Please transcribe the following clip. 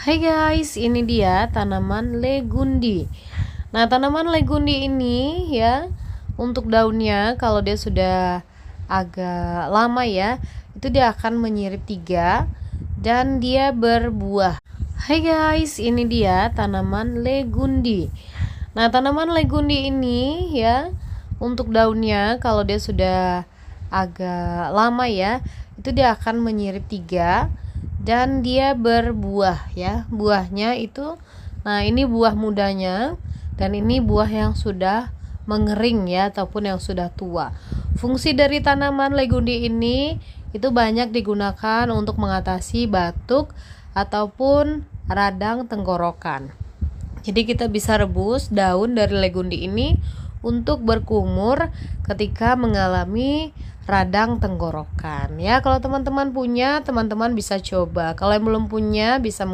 Hai guys, ini dia tanaman legundi. Nah, tanaman legundi ini ya, untuk daunnya kalau dia sudah agak lama ya, itu dia akan menyirip tiga dan dia berbuah. Hai guys, ini dia tanaman legundi. Nah, tanaman legundi ini ya, untuk daunnya kalau dia sudah agak lama ya, itu dia akan menyirip tiga dan dia berbuah ya. Buahnya itu, nah ini buah mudanya dan ini buah yang sudah mengering ya, ataupun yang sudah tua. Fungsi dari tanaman legundi ini itu banyak digunakan untuk mengatasi batuk ataupun radang tenggorokan. Jadi kita bisa rebus daun dari legundi ini untuk berkumur ketika mengalami radang tenggorokan. Ya, kalau teman-teman punya, teman-teman bisa coba. Kalau yang belum punya bisa